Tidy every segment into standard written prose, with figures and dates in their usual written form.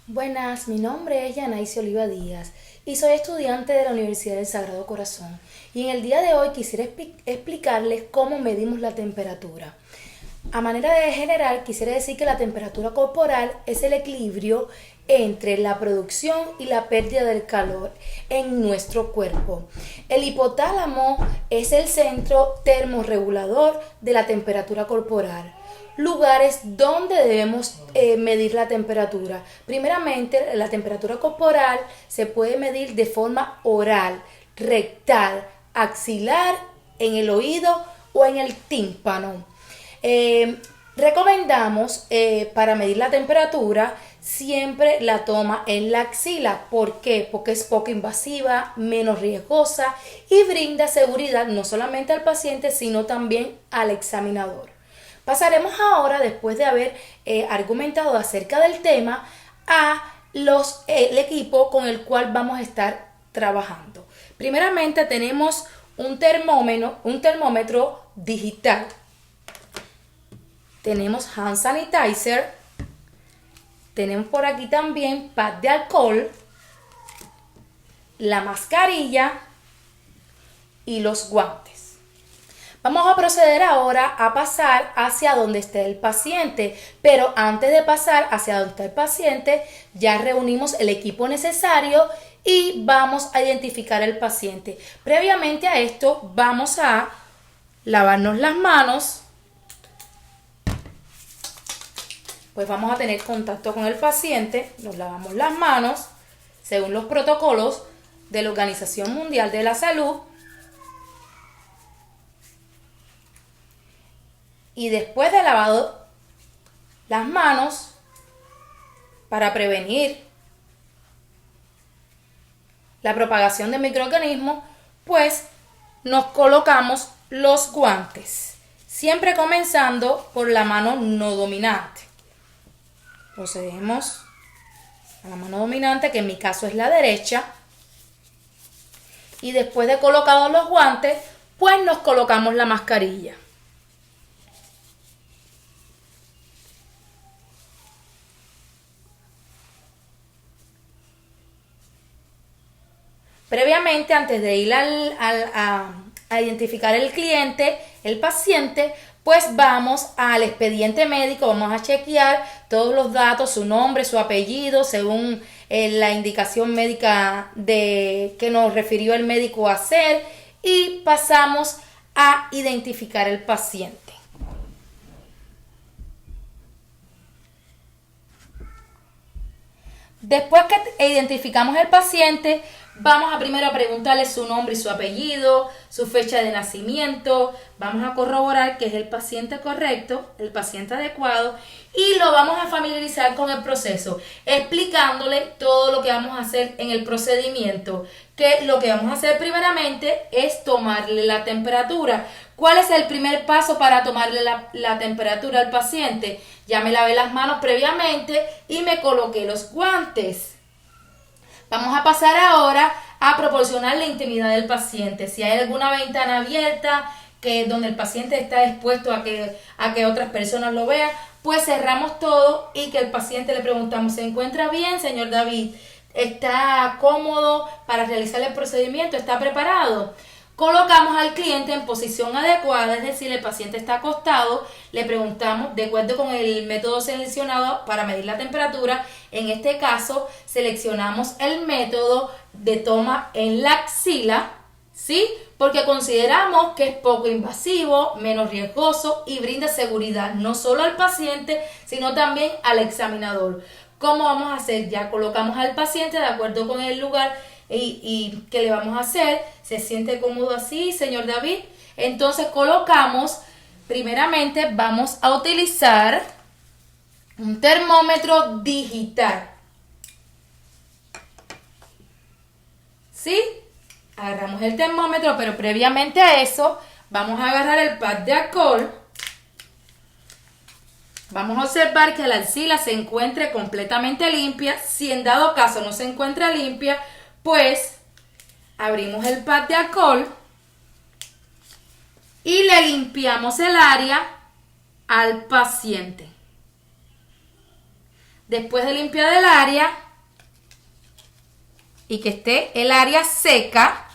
Buenas, mi nombre es Yanaicy Oliva Díaz y soy estudiante de la Universidad del Sagrado Corazón. Y en el día de hoy quisiera explicarles cómo medimos la temperatura. A manera de general, quisiera decir que la temperatura corporal es el equilibrio entre la producción y la pérdida del calor en nuestro cuerpo. El hipotálamo es el centro termorregulador de la temperatura corporal. Lugares donde debemos medir la temperatura. Primeramente, la temperatura corporal se puede medir de forma oral, rectal, axilar, en el oído o en el tímpano. Recomendamos para medir la temperatura siempre la toma en la axila. ¿Por qué? Porque es poco invasiva, menos riesgosa y brinda seguridad no solamente al paciente sino también al examinador. Pasaremos ahora, después de haber argumentado acerca del tema, a el equipo con el cual vamos a estar trabajando. Primeramente tenemos un termómetro digital. Tenemos hand sanitizer. Tenemos por aquí también pad de alcohol, la mascarilla y los guantes. Vamos a proceder ahora a pasar hacia donde esté el paciente, pero antes de pasar hacia donde está el paciente, ya reunimos el equipo necesario y vamos a identificar al paciente. Previamente a esto, vamos a lavarnos las manos. Pues vamos a tener contacto con el paciente, nos lavamos las manos, según los protocolos de la Organización Mundial de la Salud. Y después de lavado las manos, para prevenir la propagación de microorganismos, pues nos colocamos los guantes, siempre comenzando por la mano no dominante. Procedemos a la mano dominante, que en mi caso es la derecha, y después de colocados los guantes, pues nos colocamos la mascarilla. Previamente, antes de ir a identificar el cliente, el paciente, pues vamos al expediente médico, vamos a chequear todos los datos, su nombre, su apellido, según la indicación médica que nos refirió el médico a hacer, y pasamos a identificar el paciente. Después que identificamos el paciente, vamos a primero a preguntarle su nombre y su apellido, su fecha de nacimiento. Vamos a corroborar que es el paciente correcto, el paciente adecuado, y lo vamos a familiarizar con el proceso, explicándole todo lo que vamos a hacer en el procedimiento. Que lo que vamos a hacer primeramente es tomarle la temperatura. ¿Cuál es el primer paso para tomarle la temperatura al paciente? Ya me lavé las manos previamente y me coloqué los guantes. Vamos a pasar ahora a proporcionar la intimidad del paciente. Si hay alguna ventana abierta donde el paciente está expuesto a que otras personas lo vean, pues cerramos todo y que el paciente le preguntamos: ¿se encuentra bien, señor David? ¿Está cómodo para realizar el procedimiento? ¿Está preparado? Colocamos al cliente en posición adecuada, es decir, el paciente está acostado, le preguntamos de acuerdo con el método seleccionado para medir la temperatura. En este caso, seleccionamos el método de toma en la axila, ¿sí? Porque consideramos que es poco invasivo, menos riesgoso y brinda seguridad no solo al paciente, sino también al examinador. ¿Cómo vamos a hacer? Ya colocamos al paciente de acuerdo con el lugar y qué le vamos a hacer. ¿Se siente cómodo así, señor David? Entonces colocamos, primeramente vamos a utilizar un termómetro digital. ¿Sí? Agarramos el termómetro, pero previamente a eso vamos a agarrar el pad de alcohol. Vamos a observar que la axila se encuentre completamente limpia. Si en dado caso no se encuentra limpia, pues abrimos el pad de alcohol y le limpiamos el área al paciente. después de limpiar el área y que esté el área seca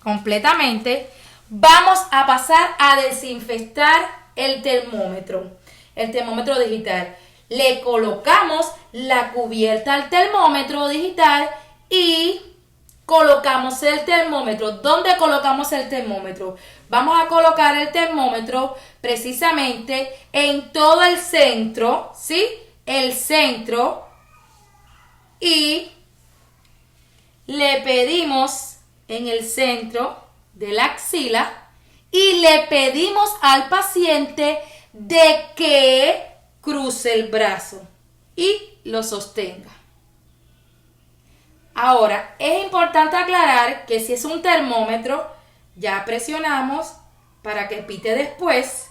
completamente, vamos a pasar a desinfectar el termómetro digital. Le colocamos la cubierta al termómetro digital y colocamos el termómetro. ¿Dónde colocamos el termómetro? Vamos a colocar el termómetro precisamente en todo el centro, ¿sí? El centro. Y le pedimos en el centro de la axila y le pedimos al paciente de que cruce el brazo y lo sostenga. Ahora, es importante aclarar que si es un termómetro, ya presionamos para que pite después,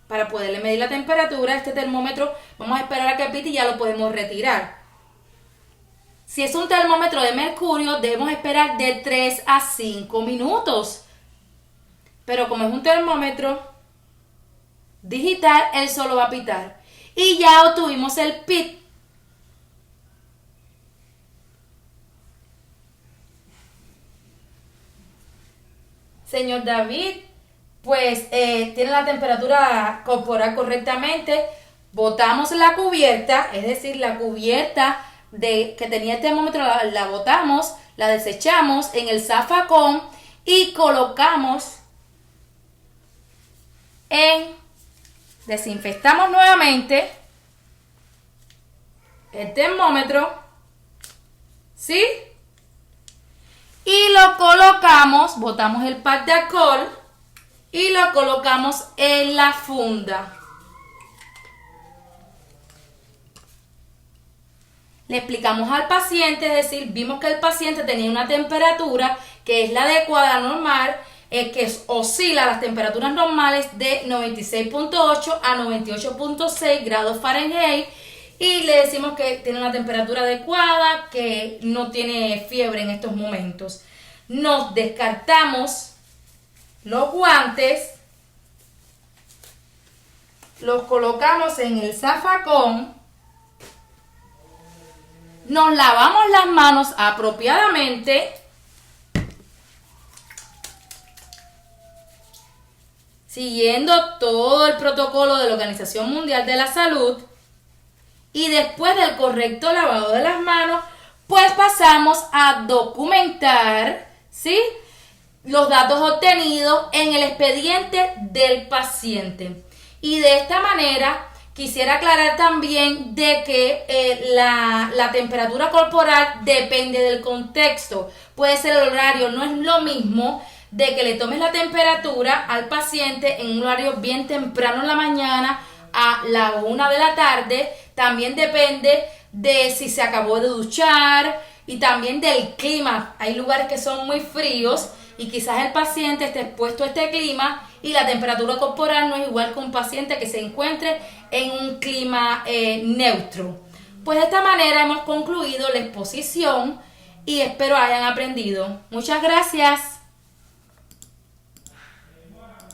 para poderle medir la temperatura. Este termómetro, vamos a esperar a que pite y ya lo podemos retirar. Si es un termómetro de mercurio, debemos esperar de 3 a 5 minutos. Pero como es un termómetro digital, él solo va a pitar. Y ya obtuvimos el pit. Señor David, pues tiene la temperatura corporal correctamente. Botamos la cubierta, es decir, la cubierta que tenía el termómetro la botamos, la desechamos en el zafacón y colocamos desinfectamos nuevamente el termómetro, ¿sí? Y lo colocamos, botamos el pad de alcohol y lo colocamos en la funda. Le explicamos al paciente, es decir, vimos que el paciente tenía una temperatura que es la adecuada, normal, que oscila las temperaturas normales de 96.8 a 98.6 grados Fahrenheit, y le decimos que tiene una temperatura adecuada, que no tiene fiebre en estos momentos. Nos descartamos los guantes, los colocamos en el zafacón, nos lavamos las manos apropiadamente, siguiendo todo el protocolo de la Organización Mundial de la Salud, y después del correcto lavado de las manos, pues pasamos a documentar, ¿sí?, los datos obtenidos en el expediente del paciente. Y de esta manera quisiera aclarar también de que la temperatura corporal depende del contexto. Puede ser el horario, no es lo mismo de que le tomes la temperatura al paciente en un horario bien temprano en la mañana a la 1 de la tarde. También depende de si se acabó de duchar y también del clima. Hay lugares que son muy fríos y quizás el paciente esté expuesto a este clima y la temperatura corporal no es igual que un paciente que se encuentre en un clima neutro. Pues de esta manera hemos concluido la exposición y espero hayan aprendido. Muchas gracias.